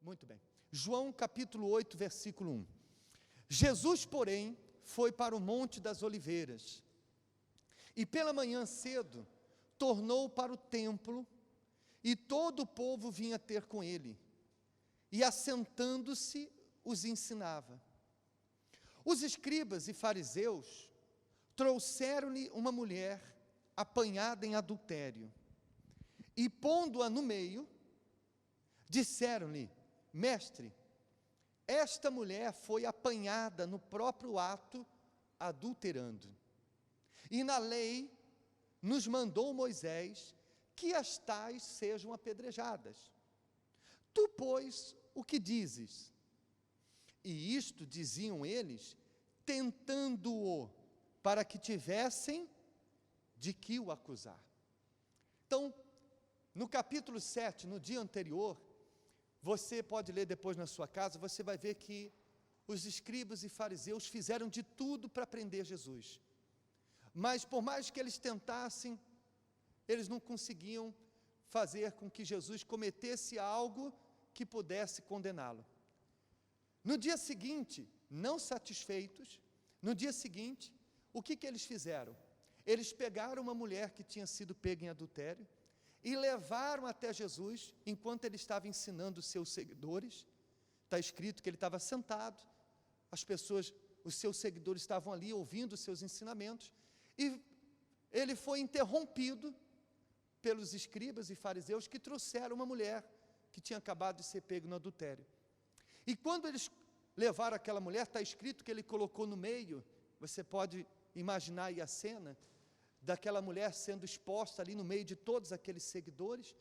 Muito bem. João capítulo 8, versículo 1. Jesus, porém, foi para o Monte das Oliveiras, e pela manhã cedo tornou para o templo, e todo o povo vinha ter com ele, e assentando-se os ensinava. Os escribas e fariseus trouxeram-lhe uma mulher apanhada em adultério, e pondo-a no meio, disseram-lhe: Mestre, esta mulher foi apanhada no próprio ato, adulterando. E na lei nos mandou Moisés que as tais sejam apedrejadas. Tu, pois, o que dizes? E isto diziam eles, tentando-o, para que tivessem de que o acusar. Então, no capítulo 7, no dia anterior, você pode ler depois na sua casa, você vai ver que os escribas e fariseus fizeram de tudo para prender Jesus. Mas por mais que eles tentassem, eles não conseguiam fazer com que Jesus cometesse algo que pudesse condená-lo. No dia seguinte, não satisfeitos, no dia seguinte, o que eles fizeram? Eles pegaram uma mulher que tinha sido pega em adultério, e levaram até Jesus, enquanto ele estava ensinando os seus seguidores. Está escrito que ele estava sentado, as pessoas, os seus seguidores estavam ali ouvindo os seus ensinamentos, e ele foi interrompido pelos escribas e fariseus que trouxeram uma mulher que tinha acabado de ser pega no adultério. E quando eles levaram aquela mulher, está escrito que ele colocou no meio, você pode imaginar aí a cena, daquela mulher sendo exposta ali no meio de todos aqueles seguidores.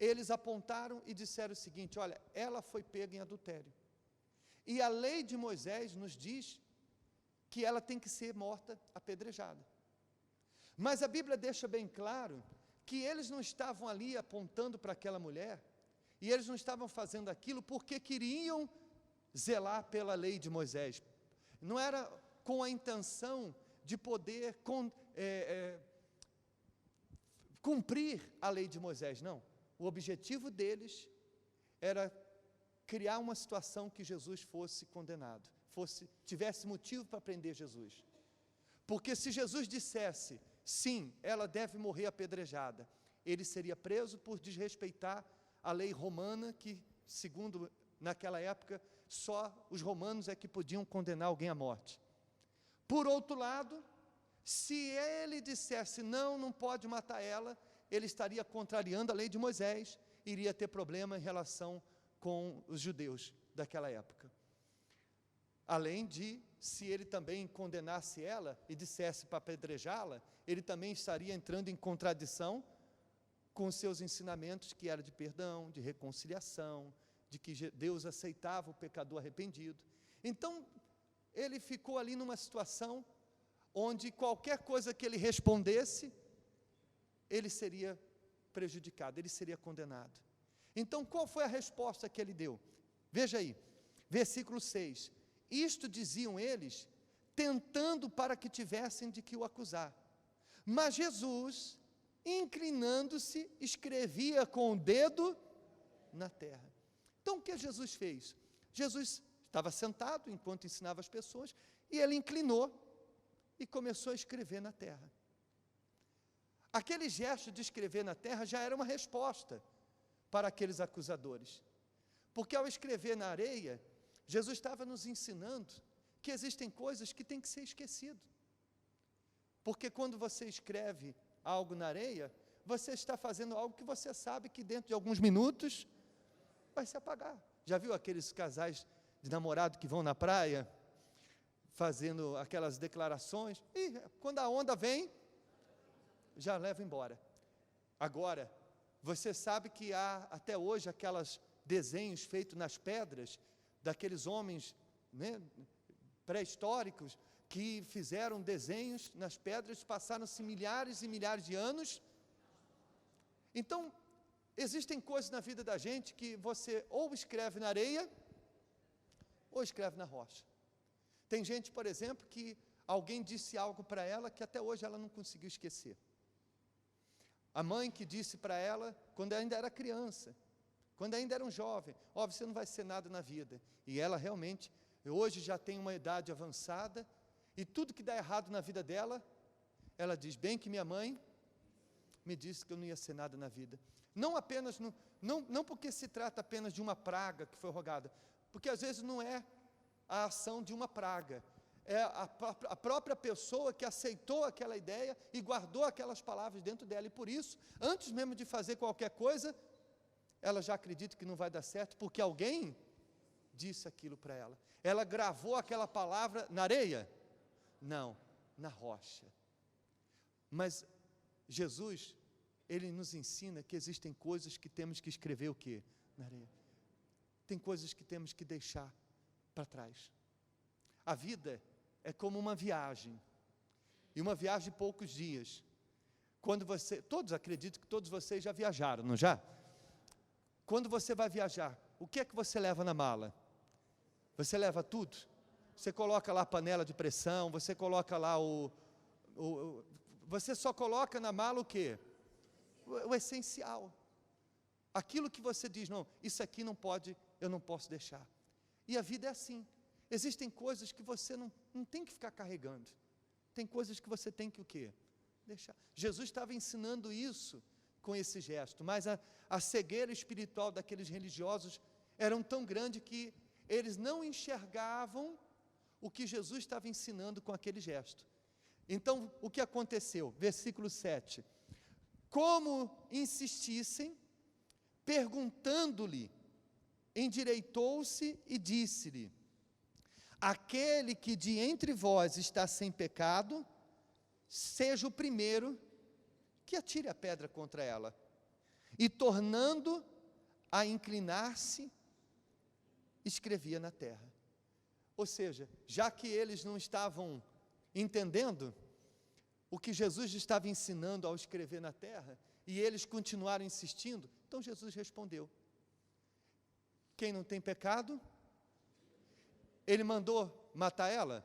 Eles apontaram e disseram o seguinte: olha, ela foi pega em adultério, e a lei de Moisés nos diz que ela tem que ser morta apedrejada. Mas a Bíblia deixa bem claro que eles não estavam ali apontando para aquela mulher, e eles não estavam fazendo aquilo porque queriam zelar pela lei de Moisés, não era com a intenção de poder cumprir a lei de Moisés, não. O objetivo deles era criar uma situação que Jesus fosse condenado, tivesse motivo para prender Jesus. Porque se Jesus dissesse, sim, ela deve morrer apedrejada, ele seria preso por desrespeitar a lei romana, que, segundo naquela época, só os romanos é que podiam condenar alguém à morte. Por outro lado, se ele dissesse, não pode matar ela, ele estaria contrariando a lei de Moisés, iria ter problema em relação com os judeus daquela época. Além de, se ele também condenasse ela e dissesse para apedrejá-la, ele também estaria entrando em contradição com os seus ensinamentos, que era de perdão, de reconciliação, de que Deus aceitava o pecador arrependido. Então, ele ficou ali numa situação onde qualquer coisa que ele respondesse, ele seria prejudicado, ele seria condenado. Então, qual foi a resposta que ele deu? Veja aí, versículo 6. Isto diziam eles, tentando para que tivessem de que o acusar. Mas Jesus, inclinando-se, escrevia com o dedo na terra. Então, o que Jesus fez? Jesus estava sentado enquanto ensinava as pessoas, e ele inclinou e começou a escrever na terra. Aquele gesto de escrever na terra já era uma resposta para aqueles acusadores, porque ao escrever na areia, Jesus estava nos ensinando que existem coisas que têm que ser esquecidas, porque quando você escreve algo na areia, você está fazendo algo que você sabe que dentro de alguns minutos vai se apagar. Já viu aqueles casais de namorado que vão na praia, fazendo aquelas declarações, e quando a onda vem, já leva embora. Agora, você sabe que há até hoje aqueles desenhos feitos nas pedras, daqueles homens, né, pré-históricos, que fizeram desenhos nas pedras, passaram-se milhares e milhares de anos. Então, existem coisas na vida da gente que você ou escreve na areia, ou escreve na rocha. Tem gente, por exemplo, que alguém disse algo para ela que até hoje ela não conseguiu esquecer. A mãe que disse para ela, quando ela ainda era criança, quando ainda era um jovem, ó, você não vai ser nada na vida. E ela realmente, hoje já tem uma idade avançada, e tudo que dá errado na vida dela, ela diz, bem que minha mãe me disse que eu não ia ser nada na vida. Não apenas, não porque se trata apenas de uma praga que foi rogada, porque às vezes não é a ação de uma praga, é a própria pessoa que aceitou aquela ideia e guardou aquelas palavras dentro dela, e por isso, antes mesmo de fazer qualquer coisa, ela já acredita que não vai dar certo, porque alguém disse aquilo para ela. Ela gravou aquela palavra na areia? Não, na rocha. Mas Jesus, Ele nos ensina que existem coisas que temos que escrever o quê? Na areia. Tem coisas que temos que deixar para trás. A vida é como uma viagem, e uma viagem de poucos dias. Quando você, acredito que todos vocês já viajaram, não já? Quando você vai viajar, o que é que você leva na mala? Você leva tudo? Você coloca lá a panela de pressão, você coloca lá você só coloca na mala o quê? O essencial. Aquilo que você diz, não, isso aqui não pode, eu não posso deixar. E a vida é assim. Existem coisas que você não tem que ficar carregando. Tem coisas que você tem que o quê? Deixar. Jesus estava ensinando isso com esse gesto, mas a cegueira espiritual daqueles religiosos era tão grande que eles não enxergavam o que Jesus estava ensinando com aquele gesto. Então, o que aconteceu? Versículo 7. Como insistissem, perguntando-lhe, endireitou-se e disse-lhe, aquele que de entre vós está sem pecado, seja o primeiro que atire a pedra contra ela. E tornando a inclinar-se, escrevia na terra. Ou seja, já que eles não estavam entendendo o que Jesus estava ensinando ao escrever na terra, e eles continuaram insistindo, então Jesus respondeu, quem não tem pecado, ele mandou matar ela,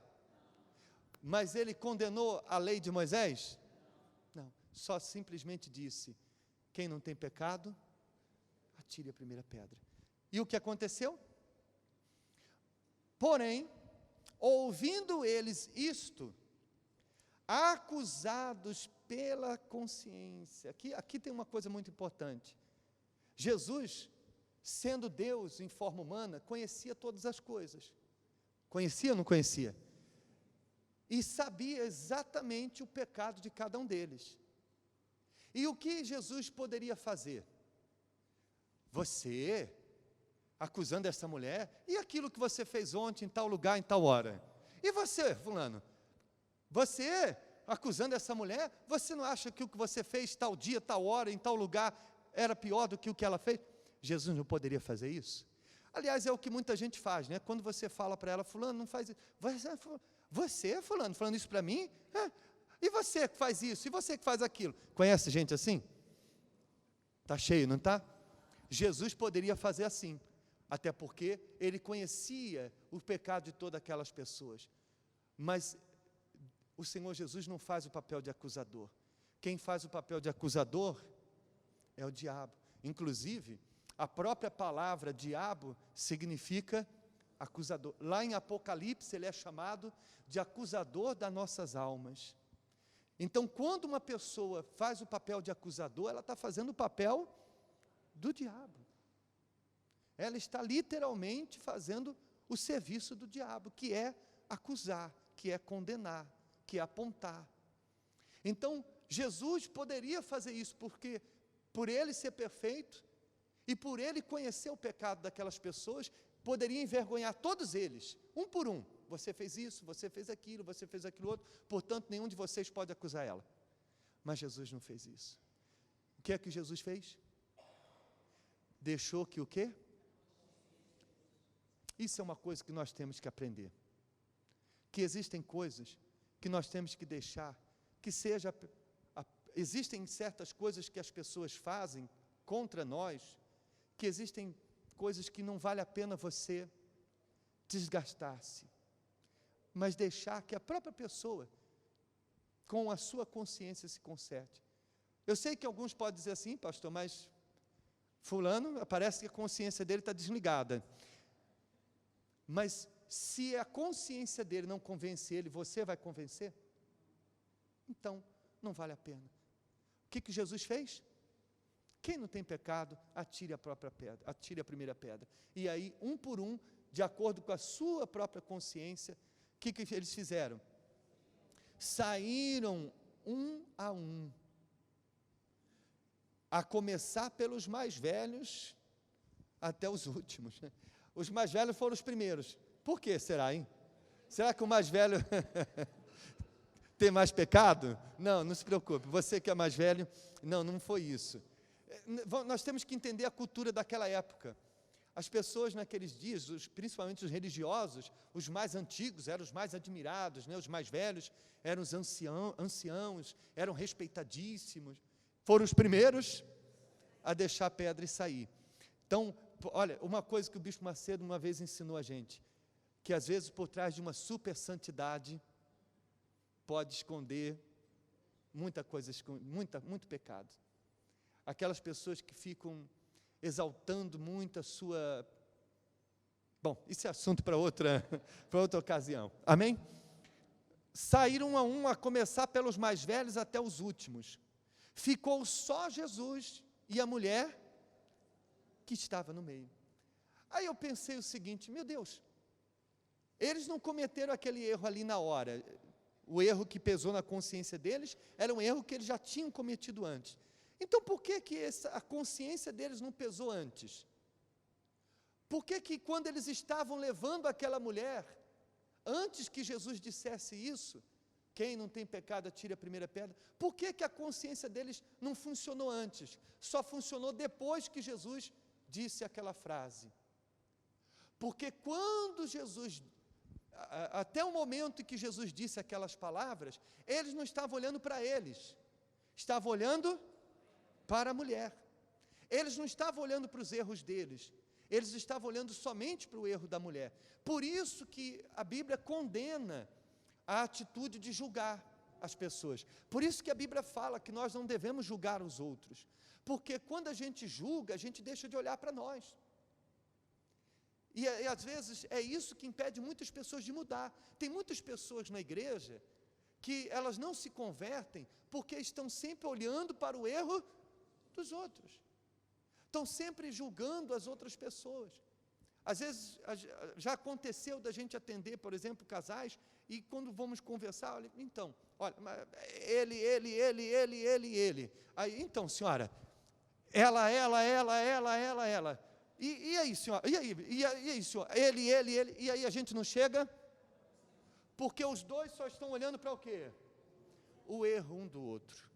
mas ele condenou a lei de Moisés? Não, só simplesmente disse, quem não tem pecado, atire a primeira pedra. E o que aconteceu? Porém, ouvindo eles isto, acusados pela consciência, aqui tem uma coisa muito importante, Jesus, sendo Deus em forma humana, conhecia todas as coisas, conhecia ou não conhecia? E sabia exatamente o pecado de cada um deles, e o que Jesus poderia fazer? Você, acusando essa mulher, e aquilo que você fez ontem em tal lugar, em tal hora? E você, fulano? Você, acusando essa mulher, você não acha que o que você fez tal dia, tal hora, em tal lugar, era pior do que o que ela fez? Jesus não poderia fazer isso? Aliás, é o que muita gente faz, né? Quando você fala para ela, fulano, não faz isso. Você, fulano, falando isso para mim? E você que faz isso? E você que faz aquilo? Conhece gente assim? Está cheio, não está? Jesus poderia fazer assim, até porque ele conhecia o pecado de todas aquelas pessoas. Mas o Senhor Jesus não faz o papel de acusador. Quem faz o papel de acusador é o diabo. Inclusive, a própria palavra diabo significa acusador. Lá em Apocalipse ele é chamado de acusador das nossas almas. Então, quando uma pessoa faz o papel de acusador, ela está fazendo o papel do diabo. Ela está literalmente fazendo o serviço do diabo, que é acusar, que é condenar, que é apontar. Então, Jesus poderia fazer isso, porque por ele ser perfeito, e por ele conhecer o pecado daquelas pessoas, poderia envergonhar todos eles, um por um. Você fez isso, você fez aquilo outro, portanto, nenhum de vocês pode acusar ela. Mas Jesus não fez isso. O que é que Jesus fez? Deixou que o quê? Isso é uma coisa que nós temos que aprender. Que existem coisas que nós temos que deixar, que seja, existem certas coisas que as pessoas fazem contra nós, que existem coisas que não vale a pena você desgastar-se, mas deixar que a própria pessoa, com a sua consciência, se conserte. Eu sei que alguns podem dizer assim, pastor, mas fulano, parece que a consciência dele está desligada. Mas se a consciência dele não convence ele, você vai convencer? Então, não vale a pena. O que Jesus fez? Quem não tem pecado, atire a própria pedra, atire a primeira pedra. E aí, um por um, de acordo com a sua própria consciência, o que eles fizeram? Saíram um, a começar pelos mais velhos até os últimos. Os mais velhos foram os primeiros. Por que será, hein? Será que o mais velho tem mais pecado? Não, não se preocupe. Você que é mais velho, não foi isso. Nós temos que entender a cultura daquela época. As pessoas naqueles dias, principalmente os religiosos, os mais antigos eram os mais admirados, né? Os mais velhos eram os anciãos, eram respeitadíssimos. Foram os primeiros a deixar a pedra e sair. Então, olha, uma coisa que o Bispo Macedo uma vez ensinou a gente, que às vezes por trás de uma super santidade pode esconder muita coisa, muito pecado. Aquelas pessoas que ficam exaltando muito a sua... Bom, isso é assunto para outra ocasião. Amém? Saíram um a começar pelos mais velhos até os últimos. Ficou só Jesus e a mulher que estava no meio. Aí eu pensei o seguinte, meu Deus, eles não cometeram aquele erro ali na hora. O erro que pesou na consciência deles era um erro que eles já tinham cometido antes. Então, por que a consciência deles não pesou antes? Por que quando eles estavam levando aquela mulher, antes que Jesus dissesse isso, quem não tem pecado atire a primeira pedra, por que a consciência deles não funcionou antes? Só funcionou depois que Jesus disse aquela frase. Porque quando Jesus, até o momento em que Jesus disse aquelas palavras, eles não estavam olhando para eles, estavam olhando para a mulher. Eles não estavam olhando para os erros deles, eles estavam olhando somente para o erro da mulher. Por isso que a Bíblia condena a atitude de julgar as pessoas. Por isso que a Bíblia fala que nós não devemos julgar os outros, porque quando a gente julga, a gente deixa de olhar para nós. E às vezes é isso que impede muitas pessoas de mudar. Tem muitas pessoas na igreja que elas não se convertem porque estão sempre olhando para o erro dos outros. Estão sempre julgando as outras pessoas. Às vezes, já aconteceu da gente atender, por exemplo, casais, e quando vamos conversar, olha, então, olha, ele. Aí, então, senhora, ela. E aí, senhora? E aí, senhor? Ele. E aí a gente não chega? Porque os dois só estão olhando para o quê? O erro um do outro.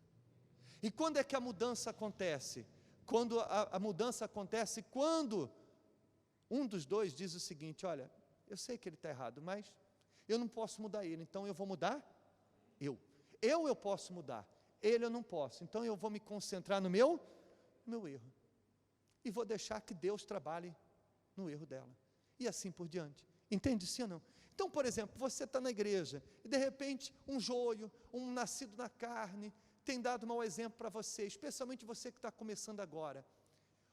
E quando é que a mudança acontece? Quando a mudança acontece quando um dos dois diz o seguinte, olha, eu sei que ele está errado, mas eu não posso mudar ele, então eu vou mudar eu posso mudar, ele eu não posso, então eu vou me concentrar no meu erro, e vou deixar que Deus trabalhe no erro dela, e assim por diante, entende sim ou não? Então, por exemplo, você está na igreja, e de repente um joio, um nascido na carne, tem dado mau exemplo para você, especialmente você que está começando agora.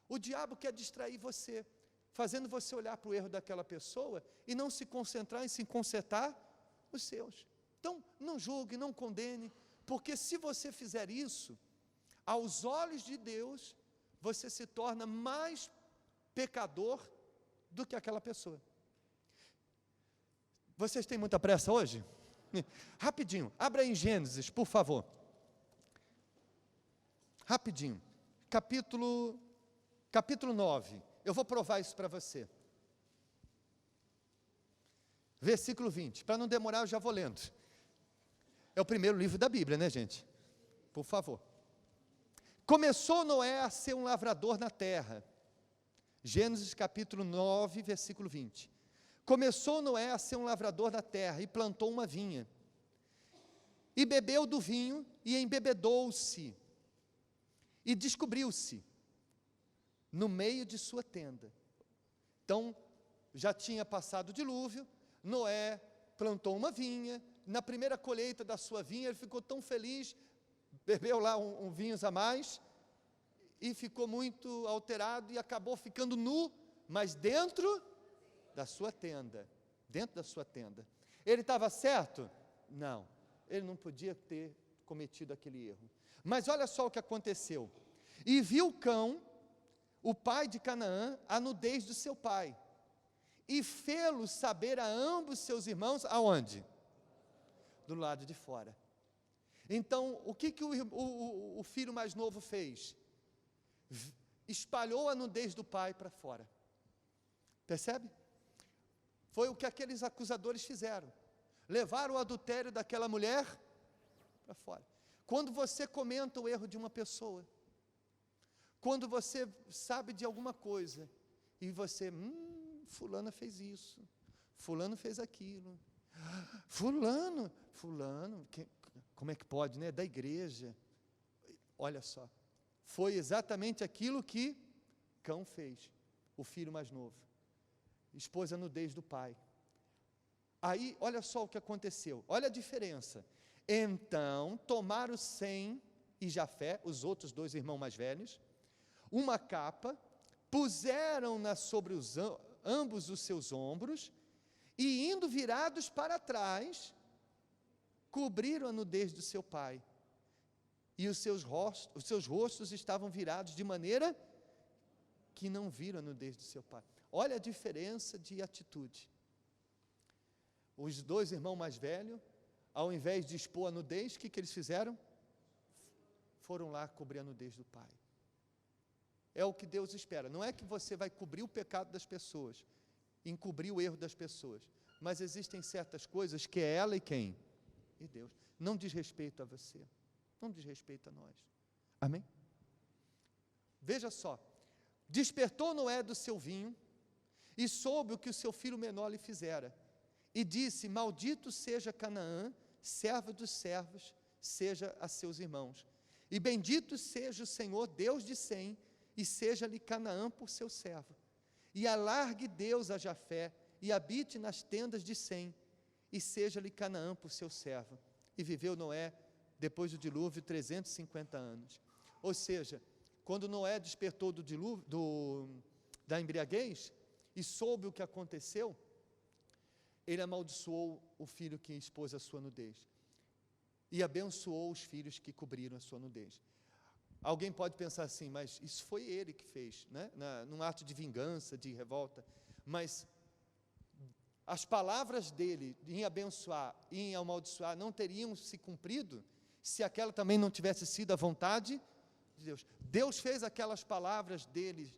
O diabo quer distrair você, fazendo você olhar para o erro daquela pessoa e não se concentrar em se consertar os seus. Então, não julgue, não condene, porque se você fizer isso, aos olhos de Deus, você se torna mais pecador do que aquela pessoa. Vocês têm muita pressa hoje? Rapidinho, abra em Gênesis, por favor. Rapidinho, capítulo 9, eu vou provar isso para você. Versículo 20, para não demorar eu já vou lendo. É o primeiro livro da Bíblia, né, gente? Por favor. Começou Noé a ser um lavrador na terra. Gênesis capítulo 9, versículo 20. Começou Noé a ser um lavrador na terra e plantou uma vinha. E bebeu do vinho e embebedou-se. E descobriu-se no meio de sua tenda. Então, já tinha passado o dilúvio, Noé plantou uma vinha, na primeira colheita da sua vinha, ele ficou tão feliz, bebeu lá um vinhos a mais, e ficou muito alterado e acabou ficando nu, mas dentro da sua tenda. Dentro da sua tenda. Ele estava certo? Não. Ele não podia ter cometido aquele erro. Mas olha só o que aconteceu. E viu Cão, o pai de Canaã, a nudez do seu pai, e fê-lo saber a ambos seus irmãos, aonde? Do lado de fora. Então, o que o filho mais novo fez? Espalhou a nudez do pai para fora. Percebe? Foi o que aqueles acusadores fizeram. Levaram o adultério daquela mulher para fora. Quando você comenta o erro de uma pessoa, quando você sabe de alguma coisa, e você, fulana fez isso, fulano fez aquilo, fulano, como é que pode, né? Da igreja. Olha só, foi exatamente aquilo que Cão fez, o filho mais novo. Expôs a nudez do pai. Aí, olha só o que aconteceu, olha a diferença. Então, tomaram Sem e Jafé, os outros dois irmãos mais velhos, uma capa, puseram-na sobre ambos os seus ombros, e indo virados para trás, cobriram a nudez do seu pai. E os seus rostos estavam virados de maneira que não viram a nudez do seu pai. Olha a diferença de atitude. Os dois irmãos mais velhos, ao invés de expor a nudez, o que eles fizeram? Foram lá cobrir a nudez do pai. É o que Deus espera. Não é que você vai cobrir o pecado das pessoas, encobrir o erro das pessoas, mas existem certas coisas que é ela e quem? E Deus. Não diz respeito a você, não diz respeito a nós. Amém? Veja só, despertou Noé do seu vinho, e soube o que o seu filho menor lhe fizera, e disse: maldito seja Canaã, servo dos servos, seja a seus irmãos, e bendito seja o Senhor, Deus de Sem, e seja-lhe Canaã por seu servo, e alargue Deus a Jafé, e habite nas tendas de Sem, e seja-lhe Canaã por seu servo. E viveu Noé, depois do dilúvio, 350 anos. Ou seja, quando Noé despertou do dilúvio, da embriaguez, e soube o que aconteceu, ele amaldiçoou o filho que expôs a sua nudez, e abençoou os filhos que cobriram a sua nudez. Alguém pode pensar assim, mas isso foi ele que fez, né? Num ato de vingança, de revolta, mas as palavras dele em abençoar e em amaldiçoar não teriam se cumprido se aquela também não tivesse sido a vontade de Deus. Deus fez aquelas palavras dele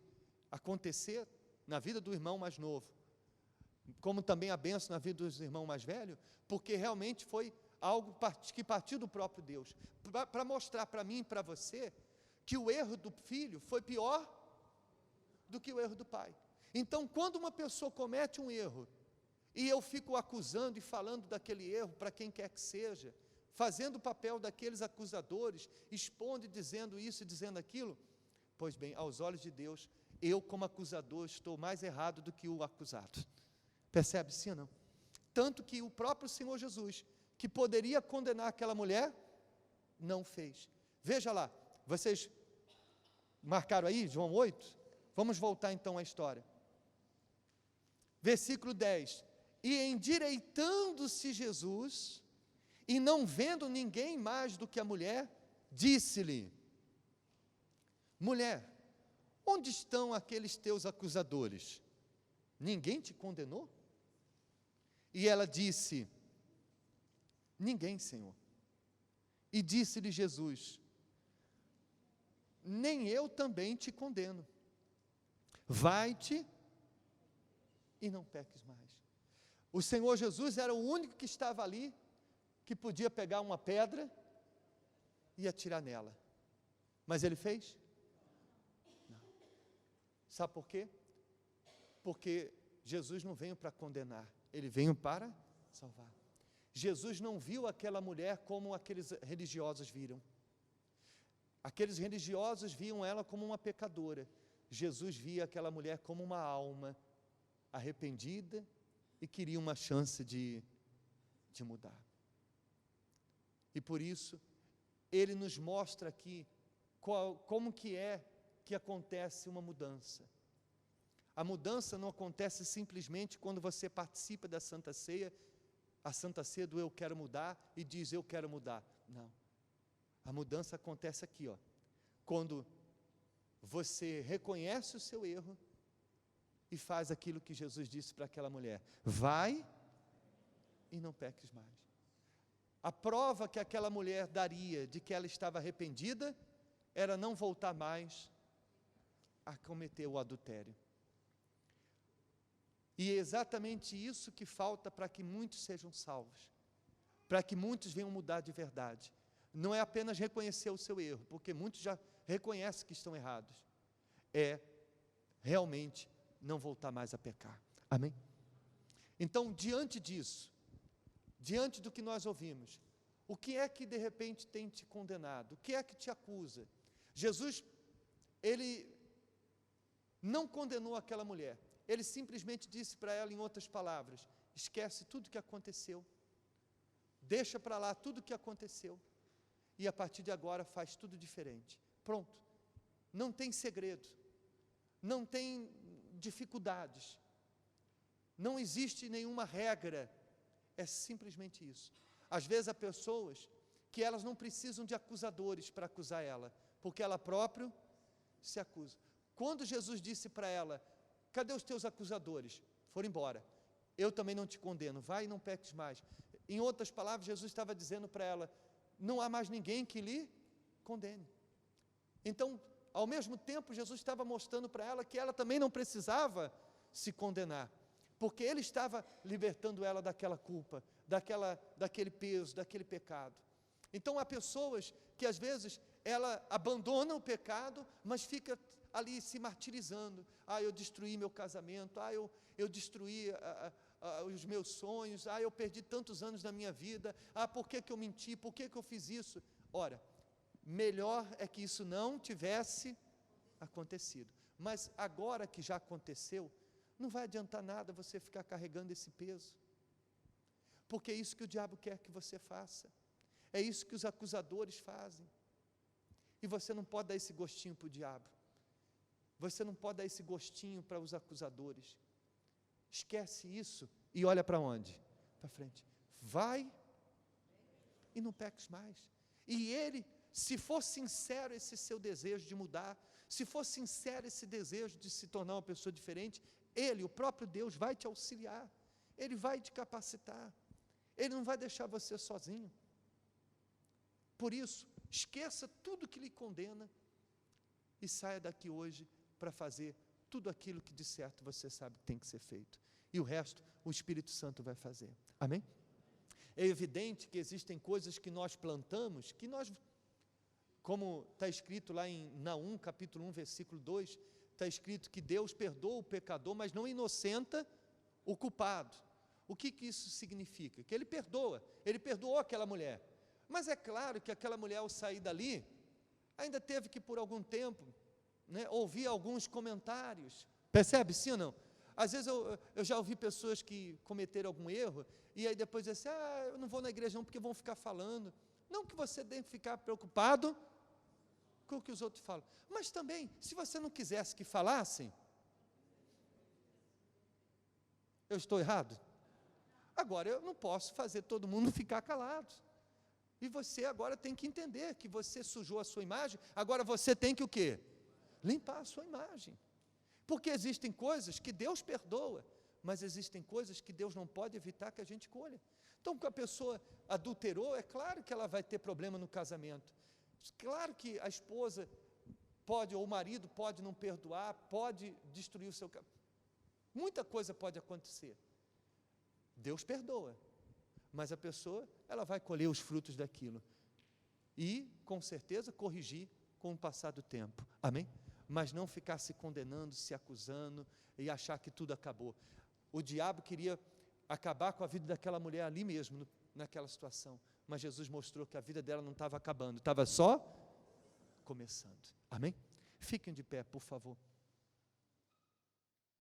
acontecer na vida do irmão mais novo, como também a bênção na vida dos irmãos mais velhos, porque realmente foi algo que partiu do próprio Deus, para mostrar para mim e para você, que o erro do filho foi pior do que o erro do pai. Então, quando uma pessoa comete um erro, e eu fico acusando e falando daquele erro para quem quer que seja, fazendo o papel daqueles acusadores, expondo e dizendo isso e dizendo aquilo, pois bem, aos olhos de Deus, eu como acusador estou mais errado do que o acusado. Percebe sim ou não? Tanto que o próprio Senhor Jesus, que poderia condenar aquela mulher, não fez. Veja lá, vocês marcaram aí, João 8? Vamos voltar então à história. Versículo 10. E endireitando-se Jesus, e não vendo ninguém mais do que a mulher, disse-lhe: mulher, onde estão aqueles teus acusadores? Ninguém te condenou? E ela disse: ninguém, Senhor. E disse-lhe Jesus: nem eu também te condeno. Vai-te e não peques mais. O Senhor Jesus era o único que estava ali, que podia pegar uma pedra e atirar nela. Mas ele fez? Não. Sabe por quê? Porque Jesus não veio para condenar, ele veio para salvar. Jesus não viu aquela mulher como aqueles religiosos viram. Aqueles religiosos viam ela como uma pecadora. Jesus via aquela mulher como uma alma arrependida e queria uma chance de mudar. E por isso, ele nos mostra aqui como que é que acontece uma mudança. A mudança não acontece simplesmente quando você participa da Santa Ceia, a Santa Ceia do eu quero mudar, e diz eu quero mudar. Não. A mudança acontece aqui, ó, quando você reconhece o seu erro e faz aquilo que Jesus disse para aquela mulher: vai e não peques mais. A prova que aquela mulher daria de que ela estava arrependida era não voltar mais a cometer o adultério. E é exatamente isso que falta para que muitos sejam salvos, para que muitos venham mudar de verdade. Não é apenas reconhecer o seu erro, porque muitos já reconhecem que estão errados. É realmente não voltar mais a pecar. Amém? Então, diante disso, diante do que nós ouvimos, o que é que de repente tem te condenado? O que é que te acusa? Jesus, ele não condenou aquela mulher. Ele simplesmente disse para ela, em outras palavras: esquece tudo o que aconteceu, deixa para lá tudo o que aconteceu, e a partir de agora faz tudo diferente. Pronto, não tem segredo, não tem dificuldades, não existe nenhuma regra, é simplesmente isso. Às vezes há pessoas que elas não precisam de acusadores para acusar ela, porque ela própria se acusa. Quando Jesus disse para ela: cadê os teus acusadores? Foram embora. Eu também não te condeno, vai e não peques mais. Em outras palavras, Jesus estava dizendo para ela: não há mais ninguém que lhe condene. Então, ao mesmo tempo, Jesus estava mostrando para ela que ela também não precisava se condenar, porque Ele estava libertando ela daquela culpa, daquele peso, daquele pecado. Então, há pessoas que às vezes ela abandona o pecado, mas fica ali se martirizando. Eu destruí meu casamento, eu destruí os meus sonhos, eu perdi tantos anos da minha vida, por que eu menti, por que eu fiz isso? Ora, melhor é que isso não tivesse acontecido. Mas agora que já aconteceu, não vai adiantar nada você ficar carregando esse peso, porque é isso que o diabo quer que você faça, é isso que os acusadores fazem, e você não pode dar esse gostinho para o diabo, você não pode dar esse gostinho para os acusadores. Esquece isso e olha para onde? Para frente. Vai e não peques mais. E ele, se for sincero esse seu desejo de mudar, se for sincero esse desejo de se tornar uma pessoa diferente, Ele, o próprio Deus, vai te auxiliar, Ele vai te capacitar, Ele não vai deixar você sozinho. Por isso, esqueça tudo que lhe condena e saia daqui hoje para fazer tudo aquilo que de certo você sabe que tem que ser feito. E o resto, o Espírito Santo vai fazer. Amém? É evidente que existem coisas que nós plantamos, que nós, como está escrito lá em Naum, capítulo 1, versículo 2, está escrito que Deus perdoa o pecador, mas não inocenta o culpado. O que isso significa? Que Ele perdoou aquela mulher. Mas é claro que aquela mulher, ao sair dali, ainda teve que, por algum tempo, ouvir alguns comentários. Percebe, sim ou não? Às vezes eu já ouvi pessoas que cometeram algum erro, e aí depois dizem assim: eu não vou na igreja não, porque vão ficar falando. Não que você tenha que ficar preocupado com o que os outros falam, mas também, se você não quisesse que falassem, eu estou errado? Agora, eu não posso fazer todo mundo ficar calado. E você agora tem que entender que você sujou a sua imagem, agora você tem que o quê? Limpar a sua imagem. Porque existem coisas que Deus perdoa, mas existem coisas que Deus não pode evitar que a gente colha. Então, quando a pessoa adulterou, é claro que ela vai ter problema no casamento. Claro que a esposa pode, ou o marido pode não perdoar, pode destruir o seu casamento. Muita coisa pode acontecer. Deus perdoa, mas a pessoa, ela vai colher os frutos daquilo. E, com certeza, corrigir com o passar do tempo. Amém? Mas não ficar se condenando, se acusando e achar que tudo acabou. O diabo queria acabar com a vida daquela mulher ali mesmo, naquela situação. Mas Jesus mostrou que a vida dela não estava acabando, estava só começando. Amém? Fiquem de pé, por favor.